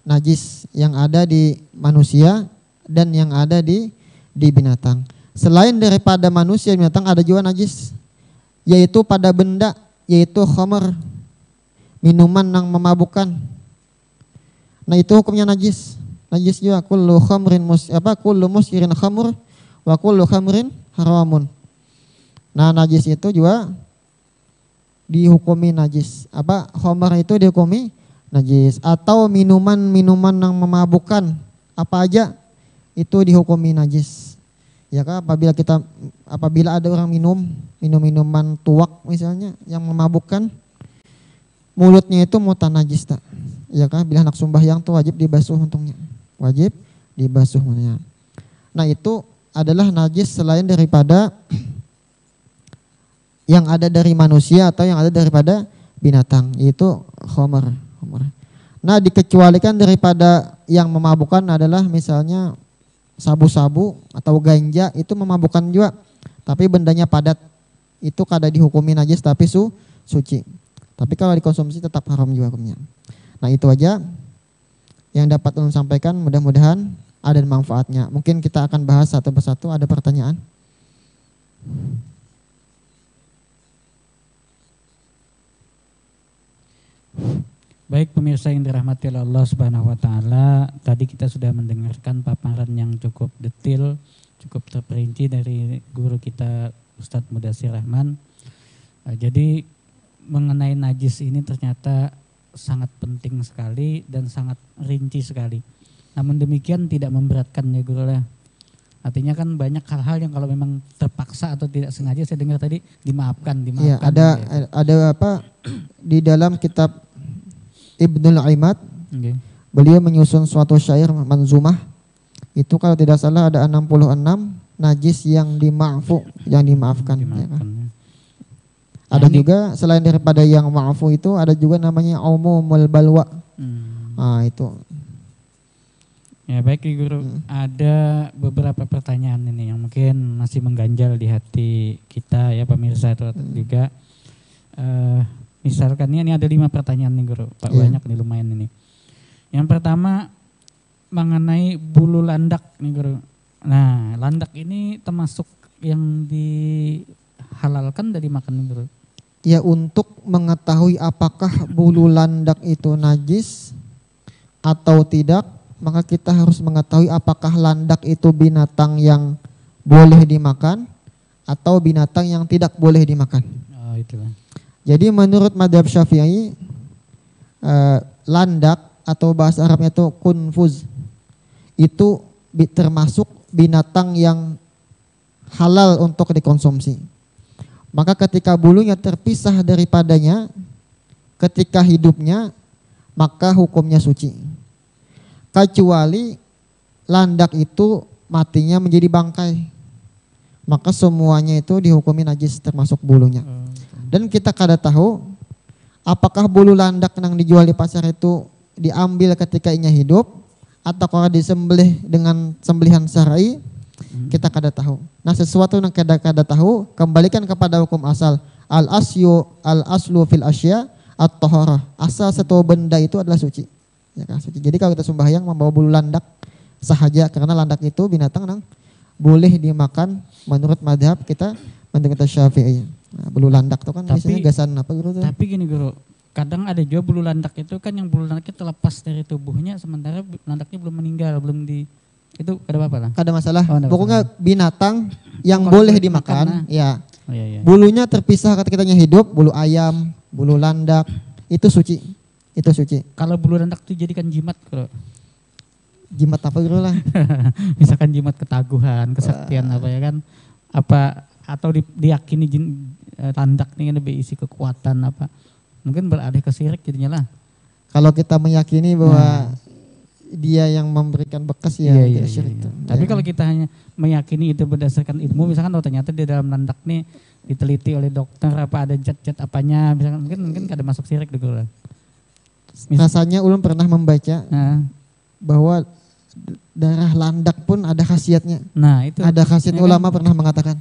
najis yang ada di manusia dan yang ada di binatang. Selain daripada manusia binatang ada juga najis, yaitu pada benda, yaitu khamr, minuman yang memabukkan. Nah itu hukumnya najis. Najis juga kullu khamrin kullu muskirin khamr wa kullu khamrin haramun. Nah najis itu juga dihukumi najis. Khamr itu dihukumi najis, atau minuman-minuman yang memabukkan apa aja itu dihukumi najis. Ya kan, apabila ada orang minum-minuman tuak misalnya yang memabukkan, mulutnya itu mutan najis tak. Ya kan, bila nak sembahyang tuh wajib dibasuh untungnya. Wajib dibasuh untungnya. Nah itu adalah najis selain daripada yang ada dari manusia atau yang ada daripada binatang, yaitu khamr. Nah dikecualikan daripada yang memabukkan adalah misalnya sabu-sabu atau ganja, itu memabukkan juga, tapi bendanya padat, itu kada dihukumi najis tapi suci. Tapi kalau dikonsumsi tetap haram juga hukumnya. Nah itu aja yang dapat ulun sampaikan, mudah-mudahan ada manfaatnya. Mungkin kita akan bahas satu persatu. Ada pertanyaan? Baik pemirsa yang dirahmati oleh Allah Subhanahu wa taala, tadi kita sudah mendengarkan paparan yang cukup detail, cukup terperinci dari guru kita Ustadz Mudassir Rahman. Jadi mengenai najis ini ternyata sangat penting sekali dan sangat rinci sekali. Namun demikian tidak memberatkan ya guru lah. Artinya kan banyak hal-hal yang kalau memang terpaksa atau tidak sengaja, saya dengar tadi dimaafkan. Ya, ada apa di dalam kitab Ibnul Imad, okay, beliau menyusun suatu syair manzumah. Itu kalau tidak salah ada 66 najis yang dimaafkan. Ya kan? Ada juga selain daripada yang ma'fu itu ada juga namanya umumul balwa. Nah itu Ya baik Guru, ada beberapa pertanyaan ini yang mungkin masih mengganjal di hati kita ya pemirsa atau juga misalkan ini ada 5 pertanyaan nih Guru, Pak banyak nih lumayan ini. Yang pertama mengenai bulu landak nih Guru. Nah landak ini termasuk yang dihalalkan dari makan nih Guru. Ya untuk mengetahui apakah bulu landak itu najis atau tidak, maka kita harus mengetahui apakah landak itu binatang yang boleh dimakan atau binatang yang tidak boleh dimakan. Oh itulah. Jadi menurut madhab Syafi'i, landak atau bahasa Arabnya itu kunfuz, itu termasuk binatang yang halal untuk dikonsumsi. Maka ketika bulunya terpisah daripadanya ketika hidupnya, maka hukumnya suci. Kecuali landak itu matinya menjadi bangkai, maka semuanya itu dihukumi najis termasuk bulunya. Dan kita kada tahu apakah bulu landak yang dijual di pasar itu diambil ketika inya hidup atau kalau disembelih dengan sembelihan syar'i, kita kada tahu. Nah sesuatu yang kada tahu, kembalikan kepada hukum asal. Al-aslu fil asya at-taharah. Asal satu benda itu adalah suci. Ya kan, suci. Jadi kalau kita sembahyang membawa bulu landak sahaja, karena landak itu binatang yang boleh dimakan menurut madhab kita, menurut kita Syafi'i. Nah, bulu landak itu kan biasanya gasan apa gitu. Tapi gini Guru, kadang ada juga bulu landak itu kan yang bulu landaknya terlepas dari tubuhnya sementara landaknya belum meninggal, belum di itu kada apa-apa lah. Kada masalah. Oh, pokoknya binatang yang boleh dimakan, ya. Oh, iya. Bulunya terpisah ketika hidup, bulu ayam, bulu landak itu suci. Itu suci. Kalau bulu landak itu jadikan jimat Guru. Jimat apa gitu lah. Misalkan jimat ketaguhan, kesaktian apa ya kan? Apa atau diyakini landak nih kan lebih isi kekuatan apa? Mungkin beralih ke syirik jadinya lah. Kalau kita meyakini bahwa dia yang memberikan bekas ya iya. syirik itu. Tapi kalau kita hanya meyakini itu berdasarkan ilmu, misalkan oh ternyata di dalam landak nih diteliti oleh dokter apa ada zat-zat apanya, misalkan mungkin kada masuk syirik dulu lah. Rasanya ulun pernah membaca bahwa darah landak pun ada khasiatnya. Nah itu. Ada khasiatnya, ulama pernah mengatakan.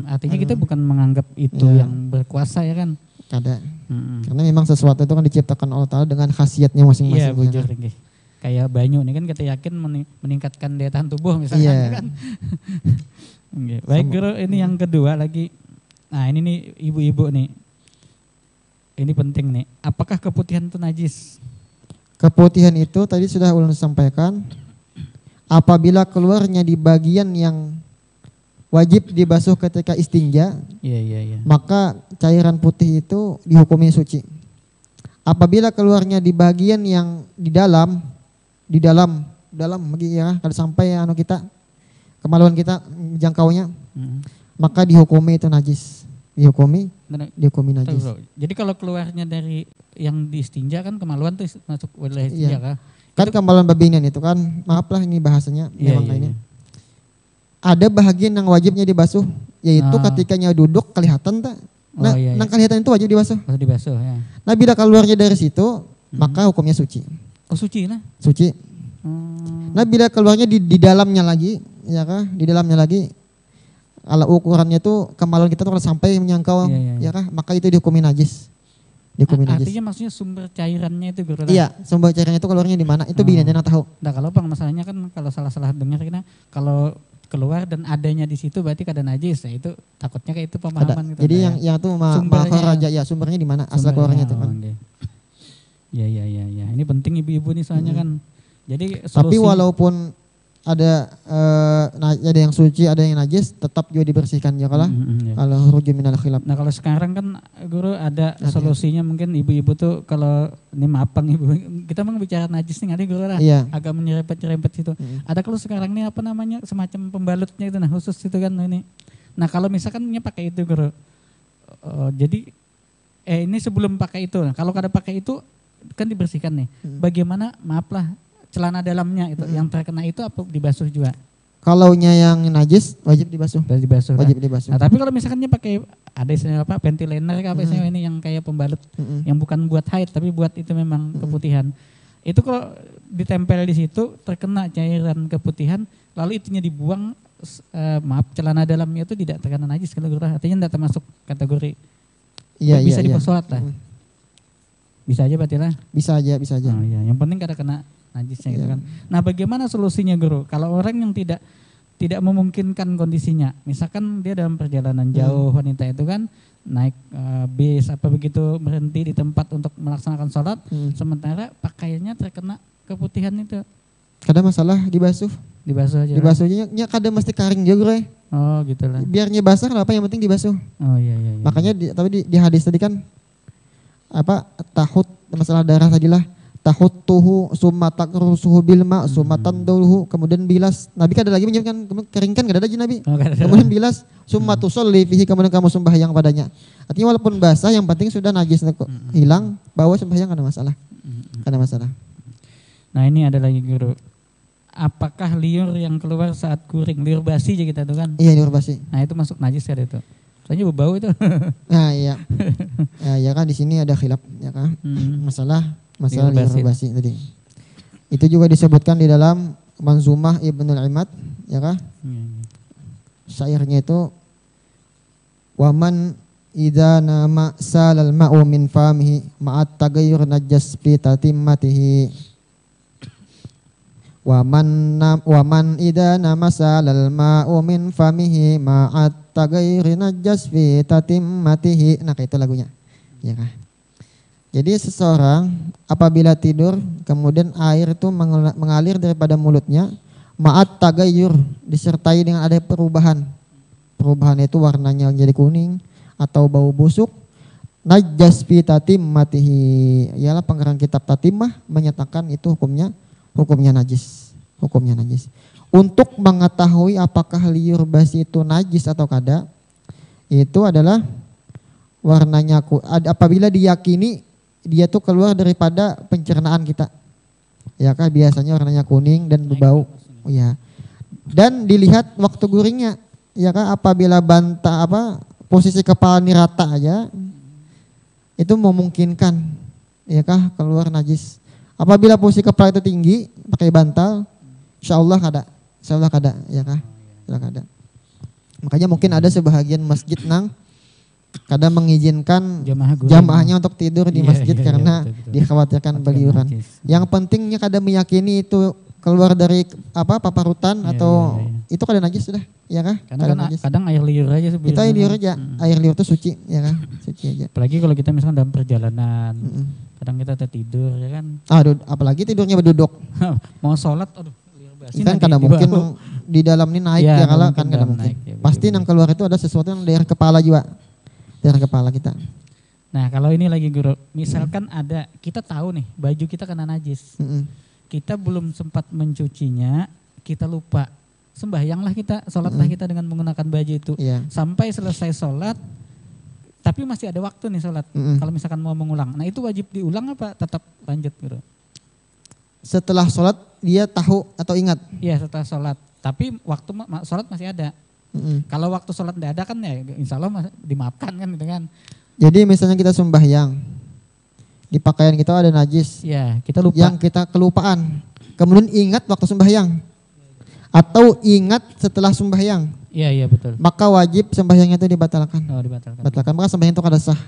Artinya kita bukan menganggap itu yang berkuasa ya kan. Kada. Karena memang sesuatu itu kan diciptakan Allah Ta'ala dengan khasiatnya masing-masing. Iya bujur kan? Kayak banyu nih kan kita yakin meningkatkan daya tahan tubuh misalnya kan. Baik Guru, ini yang kedua lagi. Nah ini nih ibu-ibu nih. Ini penting nih. Apakah keputihan itu najis? Keputihan itu tadi sudah ulun sampaikan. Apabila keluarnya di bagian yang wajib dibasuh ketika istinja, maka cairan putih itu dihukumi suci. Apabila keluarnya di bagian yang di dalam ya, kalau sampai kita kemaluan kita jangkaunya, maka dihukumi itu najis. Dihukumi najis. Jadi kalau keluarnya dari yang di istinja kan kemaluan tuh masuk wilayah istinja kan? Kan kemaluan babinian itu kan, maaflah ini bahasanya memang ini. Ada bahagian yang wajibnya dibasuh, yaitu ketikanya duduk kelihatan tak? Nah, kelihatan itu wajib dibasuh. Dibasuh ya. Nah, bila keluarnya dari situ, maka hukumnya suci. Oh suci lah. Suci. Nah, bila keluarnya di dalamnya lagi, ya kah? Di dalamnya lagi, kalau ukurannya tuh kemaluan kita tuh kalau sampai menyangkau, ya kah? Maka itu dihukumi najis. Artinya maksudnya sumber cairannya itu Guru. Iya, sumber cairannya itu keluarnya di mana? Itu binatang yang tahu. Nah, kalau Bang masalahnya kan kalau salah-salah dengar kita kalau keluar dan adanya di situ berarti kada najis. Ya itu takutnya kayak itu pemahaman gitu. Jadi yang itu raja ya sumbernya di mana? Asal keluarnya itu kan. Ya. Ini penting ibu-ibu nih soalnya kan. Jadi tapi walaupun ada yang suci, ada yang najis, tetap juga dibersihkan ya kalau rujuk minal khilaf. Nah kalau sekarang kan Guru ada solusinya mungkin ibu-ibu tuh kalau ini maafang ibu kita mau bicara najis nih ada Guru lah agak menyerempet situ. Ada kalau sekarang nih apa namanya semacam pembalutnya itu khusus itu kan ini. Nah kalau misalkan pakai itu Guru, jadi ini sebelum pakai itu, kalau kada pakai itu kan dibersihkan nih. Bagaimana maaflah celana dalamnya itu yang terkena itu apa dibasuh juga? Kalaunya yang najis wajib dibasuh. Wajib dibasuh. Nah, tapi kalau misalkannya pakai ada istilah apa ventilator apa istilah ini yang kayak pembalut yang bukan buat haid tapi buat itu memang keputihan. Itu kalau ditempel di situ terkena cairan keputihan, lalu itunya dibuang, celana dalamnya itu tidak terkena najis kalau guru, artinya tidak termasuk kategori. Iya, bisa iya, dipersolat lah. Bisa aja berarti lah. Bisa aja. Oh, iya. Yang penting kada kena najisnya gitu Iya. kan. Nah, bagaimana solusinya guru? Kalau orang yang tidak memungkinkan kondisinya, misalkan dia dalam perjalanan jauh, wanita itu kan naik bis apa begitu, berhenti di tempat untuk melaksanakan sholat, sementara pakaiannya terkena keputihan itu. Kada masalah dibasuh. Dibasuh aja. Dibasuhnya kada mesti kering juga. Oh, gitu lah. Biarnya basah kenapa, yang penting dibasuh. Oh iya. Makanya di hadis tadi kan apa, tahut, masalah darah tadilah, tahuttuhu summa takrusuhu bil ma summa tanduluhu, kemudian bilas. Nabi kan ada lagi menyebutkan keringkan, kada ada aja Nabi. Kemudian bilas summa tusolli fihi, kemudian kamu sembahyang padanya. Artinya walaupun basah yang penting sudah najis hilang, bawa sembahyang kada masalah. Kada masalah. Nah, ini ada lagi guru. Apakah liur yang keluar saat kuring, liur basi aja kita tuh kan? Iya, liur basi. Nah, itu masuk najis ya itu. Soalnya berbau itu. Nah, iya. Ya kan di sini ada khilaf ya kan. Masalah liur basi tadi. Itu juga disebutkan di dalam Manzumah Ibnul Imad ya kan. Syairnya itu waman idza nama salal ma'u min famihi ma'at tagayyur najas fi tatimmatihi. Waman idza nama salal ma'u min famihi ma'at tagayyur najas fi tatimmatihi. Nah, itu lagunya. Ya kan. Jadi seseorang apabila tidur kemudian air itu mengalir daripada mulutnya, ma'at tagayyur, disertai dengan ada perubahan. Perubahan itu warnanya menjadi kuning atau bau busuk. Najas fi tatimmatihi, ialah pengarang kitab Tatimah menyatakan itu hukumnya najis. Hukumnya najis. Untuk mengetahui apakah liur basi itu najis atau kada, itu adalah warnanya apabila diyakini dia tuh keluar daripada pencernaan kita. Ya kan, biasanya warnanya kuning dan berbau. Oh, ya. Dan dilihat waktu guringnya. Ya kan, apabila posisi kepala ini rata aja, itu memungkinkan ya kan keluar najis. Apabila posisi kepala itu tinggi pakai bantal, insya Allah kada ya kan. Kada. Makanya mungkin ada sebahagian masjid kadang mengizinkan jamaahnya untuk tidur di masjid karena betul. Dikhawatirkan beliuran. Yang pentingnya kadang meyakini itu keluar dari paparutan atau itu kada najis sudah, ya kan? Kadang air liur aja sebenarnya. Itu air liur aja. Air liur itu suci, ya kan? Suci aja. Apalagi kalau kita misalkan dalam perjalanan, kadang kita tertidur, ya kan? Aduh, apalagi tidurnya berduduk. Mau sholat, liur basi. Kan kada mungkin di dalam ini naik ya kalau kan kada mungkin. Pasti yang keluar itu ada sesuatu yang daerah kepala juga. Daerah kepala kita. Nah, kalau ini lagi guru, misalkan ada, kita tahu nih baju kita kena najis. Kita belum sempat mencucinya, kita lupa. Sembahyanglah kita, sholatlah kita dengan menggunakan baju itu. Sampai selesai sholat, tapi masih ada waktu nih sholat. Kalau misalkan mau mengulang, nah itu wajib diulang apa tetap lanjut guru? Setelah sholat dia tahu atau ingat? Iya, setelah sholat. Tapi waktu sholat masih ada. Kalau waktu sholat tidak ada kan ya insya Allah dimaafkan kan gitu kan. Jadi misalnya kita sembahyang, di pakaian kita ada najis. Ya, kita lupa. Yang kita kelupaan. Kemudian ingat waktu sembahyang. Atau ingat setelah sembahyang. Iya betul. Maka wajib sembahyangnya itu dibatalkan. Oh, dibatalkan. Maka sembahyang itu kada sah.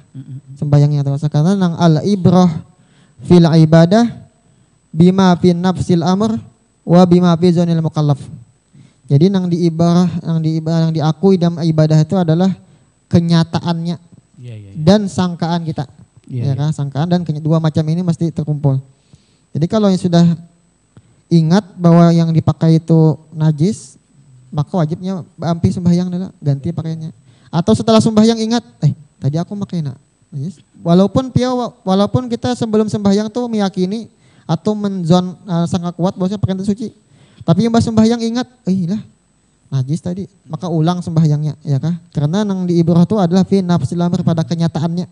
Sembahyangnya itu sah karena nang al-ibrah fil ibadah bima fi nafsil amr wa bima fi zonil mukallaf. Jadi yang diakui dalam ibadah itu adalah kenyataannya dan sangkaan kita. Kan? Sangkaan dan dua macam ini mesti terkumpul. Jadi kalau yang sudah ingat bahwa yang dipakai itu najis, maka wajibnya ampi sembahyang adalah ganti pakaiannya. Atau setelah sembahyang ingat, tadi aku pakai najis. Walaupun kita sebelum sembahyang tuh meyakini atau sangat kuat bahwasanya pakaian itu suci. Tapi yang sembahyang ingat, najis tadi, maka ulang sembahyangnya, ya kah? Karena yang di ibrah itu adalah fi nafsil amr, pada kenyataannya.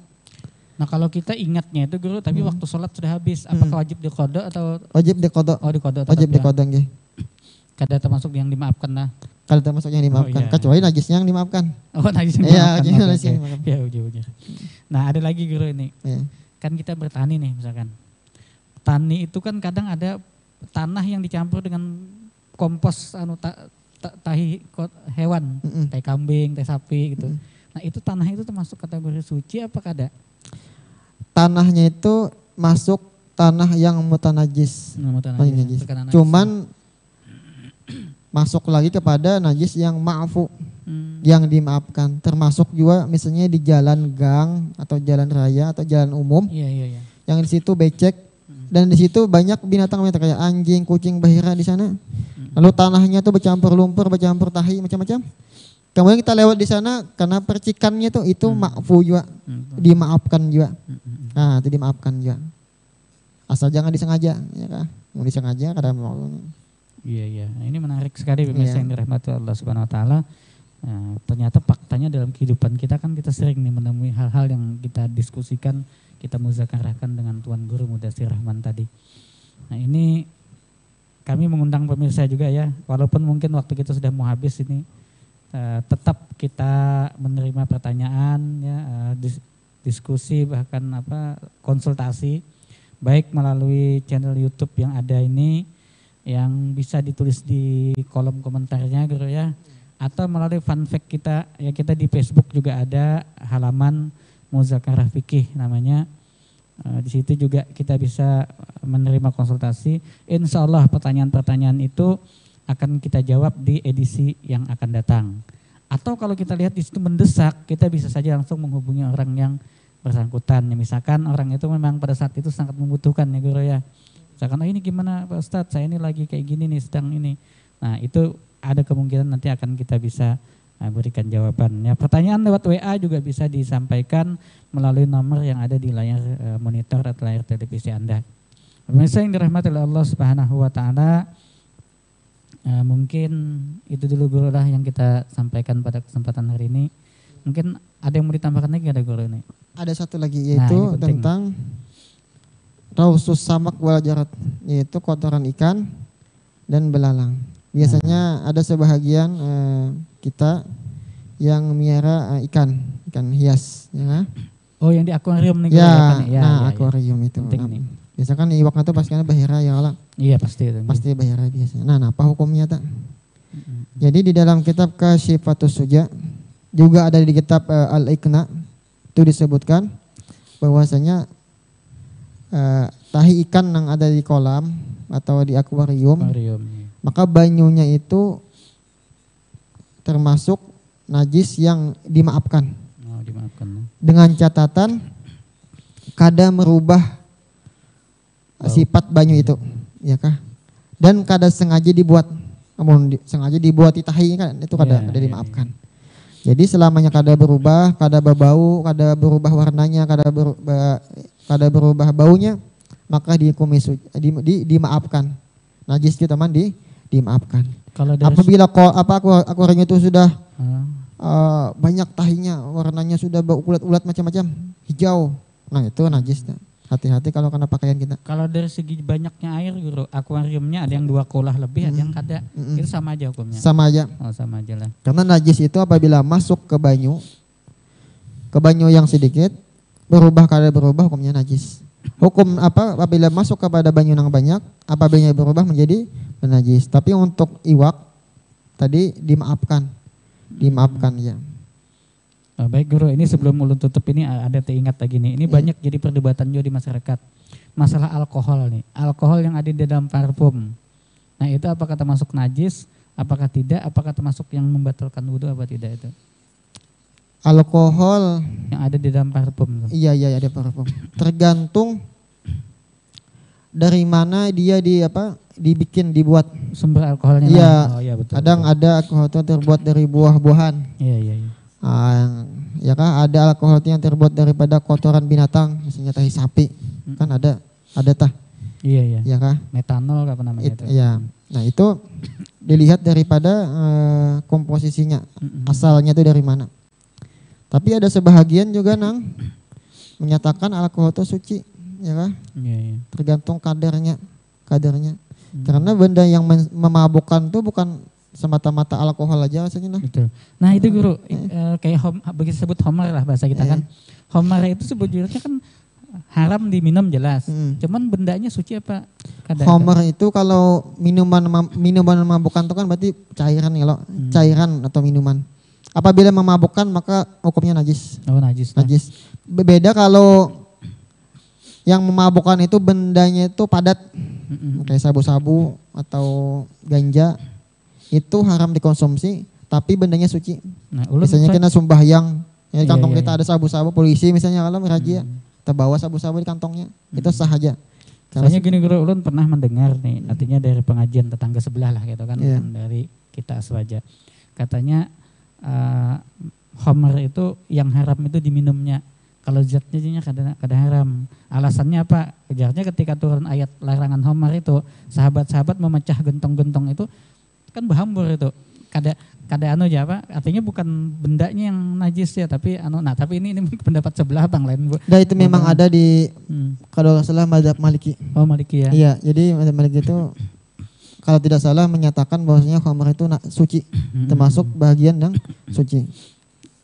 Nah, kalau kita ingatnya itu guru, tapi waktu sholat sudah habis, apakah wajib diqadha atau? Wajib diqadha. Oh, diqadha. Wajib diqadha nggih. Kada termasuk yang dimaafkan lah. Kada termasuk yang dimaafkan, kecuali najisnya yang dimaafkan. Oh, najisnya yang dimaafkan. Iya, ujung-ujung. Nah, ada lagi guru ini. Kan kita bertani nih misalkan. tani itu kan kadang ada tanah yang dicampur dengan kompos tahi hewan, tai kambing, tai sapi gitu. Nah itu tanah itu termasuk kategori suci apa kada? Tanahnya itu masuk tanah yang mutanajis. Najis. Cuman masuk lagi kepada najis yang ma'fu, yang dimaafkan. Termasuk juga misalnya di jalan gang atau jalan raya atau jalan umum, yang di situ becek dan di situ banyak binatang kayak anjing, kucing, bahira di sana. Lalu tanahnya tuh bercampur lumpur, bercampur tahi, macam-macam. Kemudian kita lewat di sana karena percikannya tuh itu ma'fu juga, dimaafkan juga. Nah itu dimaafkan juga. Asal jangan disengaja, ya kan? Mau disengaja kadang mau. Iya. Nah, ini menarik sekali pemirsa yang dirahmati Allah Subhanahu Wa Taala. Nah, ternyata faktanya dalam kehidupan kita kan kita sering nih menemui hal-hal yang kita diskusikan, kita muzakarahkan dengan Tuan Guru Mudatsir Rahman tadi. Nah ini kami mengundang pemirsa juga ya, walaupun mungkin waktu kita sudah mau habis ini, tetap kita menerima pertanyaan ya, diskusi bahkan konsultasi, baik melalui channel YouTube yang ada ini, yang bisa ditulis di kolom komentarnya gitu ya, atau melalui fun fact kita ya, kita di Facebook juga ada halaman Muzakarah Fikih namanya. Di situ juga kita bisa menerima konsultasi. Insya Allah pertanyaan-pertanyaan itu akan kita jawab di edisi yang akan datang. Atau kalau kita lihat di situ mendesak, kita bisa saja langsung menghubungi orang yang bersangkutan. Ya, misalkan orang itu memang pada saat itu sangat membutuhkan ya Guru ya. Misalkan ini gimana Pak Ustadz, saya ini lagi kayak gini nih, sedang ini. Nah itu ada kemungkinan nanti akan kita bisa berikan jawaban. Ya, pertanyaan lewat WA juga bisa disampaikan melalui nomor yang ada di layar monitor atau layar televisi Anda. Pemirsa yang dirahmati oleh Allah Subhanahu Wa Taala, mungkin itu dulu Guru lah yang kita sampaikan pada kesempatan hari ini. Mungkin ada yang mau ditambahkan lagi ada Guru ini? Ada satu lagi yaitu tentang Rausus samak wal jarat, yaitu kotoran ikan dan belalang. Biasanya ada sebahagian kita yang miara ikan hias, ya. Oh, yang di akuarium nih. Ya, akuarium itu. Biasakan iwaknya tuh pasti kan bahira ya Allah. Iya pasti itu. Pasti bahira biasanya. Nah, apa hukumnya tak? Jadi di dalam kitab Kasyifatus Suja juga ada di kitab Al-Iqna itu disebutkan bahwasanya tahi ikan yang ada di kolam atau di akuarium, maka banyunya itu termasuk najis yang dimaafkan. Dengan catatan kada merubah sifat banyu itu, ya kah? Dan kada sengaja dibuat, namun sengaja dibuat tahi kan itu kada dimaafkan. Jadi selamanya kada berubah, kada berbau, kada berubah warnanya, kada berubah baunya, maka dimaafkan. Najis itu teman dimaafkan. Apabila akuarium itu sudah banyak tahinya, warnanya sudah ulat-ulat macam-macam, hijau, nah itu najis. Hati-hati kalau kena pakaian kita. Kalau dari segi banyaknya air Guru, akuariumnya ada yang 2 kolah lebih, ada yang kada, itu sama aja hukumnya? Sama aja. Oh, sama aja lah. Karena najis itu apabila masuk ke banyu yang sedikit, berubah kada berubah hukumnya najis. Hukum apabila masuk kepada banyu yang banyak, apabila berubah menjadi najis. Tapi untuk iwak tadi dimaafkan ya. Baik Guru, ini sebelum ulun tutup ini ada teringat lagi nih. Ini banyak jadi perdebatan juga di masyarakat. Masalah alkohol nih. Alkohol yang ada di dalam parfum. Nah itu apakah termasuk najis? Apakah tidak? Apakah termasuk yang membatalkan wudhu apa tidak itu? Alkohol yang ada di dalam parfum. Iya ada parfum. Tergantung dari mana dia dibuat sumber alkoholnya. Iya. Oh, iya betul. Kadang ada alkohol itu terbuat dari buah-buahan. Iya. Ya kan ada alkohol yang terbuat daripada kotoran binatang, misalnya tahi sapi, kan ada tah. Iya. Ya kan? Metanol apa namanya itu? Iya. Nah itu dilihat daripada komposisinya, asalnya itu dari mana. Tapi ada sebahagian juga menyatakan alkohol itu suci, ya kan? Iya. Tergantung kadarnya. Karena benda yang memabukkan itu bukan semata-mata alkohol aja rasanya. Betul. Nah itu Guru, kayak begitu sebut homer lah bahasa kita kan. Homer itu sebetulnya kan haram diminum jelas. Cuman bendanya suci apa? Khamr itu kalau minuman memabukkan itu kan berarti cairan ya lo, cairan atau minuman. Apabila memabukkan maka hukumnya najis. Oh, najis. Najis. Beda kalau yang memabukkan itu bendanya itu padat. Kayak sabu-sabu atau ganja itu haram dikonsumsi tapi bendanya suci. Nah, misalnya kena sembahyang, ya di kantong kita iya. ada sabu-sabu, polisi misalnya kalau merajia, terbawa sabu-sabu di kantongnya, itu sah aja. Soalnya gini guru, ulun pernah mendengar nih, artinya dari pengajian tetangga sebelah lah gitu kan, dari kita Aswaja. Katanya khamr itu yang haram itu diminumnya. Kalau zatnya kada haram. Alasannya apa? Kejarnya ketika turun ayat larangan khamr itu, sahabat-sahabat memecah gentong-gentong itu kan berhambur itu. Kada anu aja apa? Artinya bukan bendanya yang najis ya, tapi tapi ini pendapat sebelah Bang lain Bu. Dan itu memang ada di kalau salah mazhab Maliki. Oh, Maliki ya. Iya, jadi mazhab Maliki itu kalau tidak salah menyatakan bahwasanya khamr itu suci, termasuk bagian yang suci.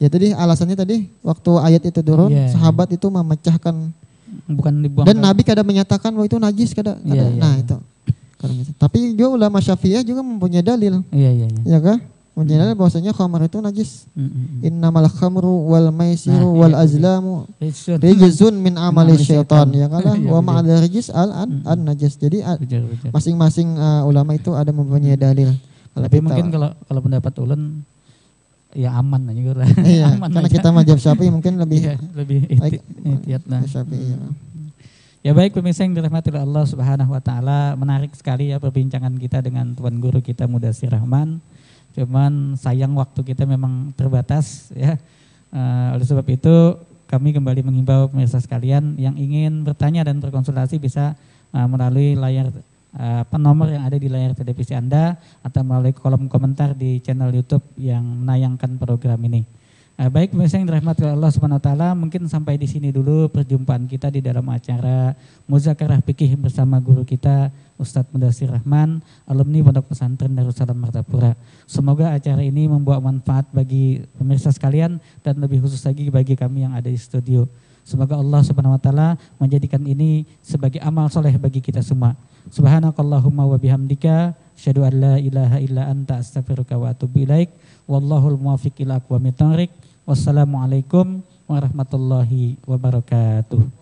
Ya tadi alasannya tadi waktu ayat itu turun, sahabat itu memecahkan, bukan dibuang. Dan Nabi kada menyatakan bahwa itu najis kada. Itu. Tapi juga ulama Syafi'iyah juga mempunyai dalil. Iya. Ya kah? Mempunyai dalil bahwasanya khamr itu najis. Innamal khamru wal maisiru wal azlamu rijzun min amali syaitan. Ya kalah wa ma'al rijz an najis. Jadi masing-masing ulama itu ada mempunyai dalil. Tapi mungkin kalau pendapat ulun ya aman aja gitu. Iya, karena kita mazhab Syafi'i mungkin lebih ihtiyat lah. Syafi'i. Ya baik pemirsa yang dirahmati Allah Subhanahu wa taala, menarik sekali ya perbincangan kita dengan tuan guru kita Mudatsir Rahman. Cuman sayang waktu kita memang terbatas ya. Oleh sebab itu kami kembali menghimbau pemirsa sekalian yang ingin bertanya dan berkonsultasi bisa melalui layar nomor yang ada di layar televisi Anda atau melalui kolom komentar di channel YouTube yang menayangkan program ini. Baik pemirsa yang dirahmati Allah Subhanahu wa taala, mungkin sampai di sini dulu perjumpaan kita di dalam acara Muzakarah Fikih bersama guru kita Ustadz Mudatsir Rahman, alumni Pondok Pesantren Darussalam Martapura. Semoga acara ini membawa manfaat bagi pemirsa sekalian dan lebih khusus lagi bagi kami yang ada di studio. Semoga Allah Subhanahu wa taala menjadikan ini sebagai amal soleh bagi kita semua. Subhanakallahumma wa bihamdika asyhadu an la ilaha illa anta astaghfiruka wa atubu ilaik. Wallahul muwaffiq ila aqwamit thoriq. Wassalamualaikum warahmatullahi wabarakatuh.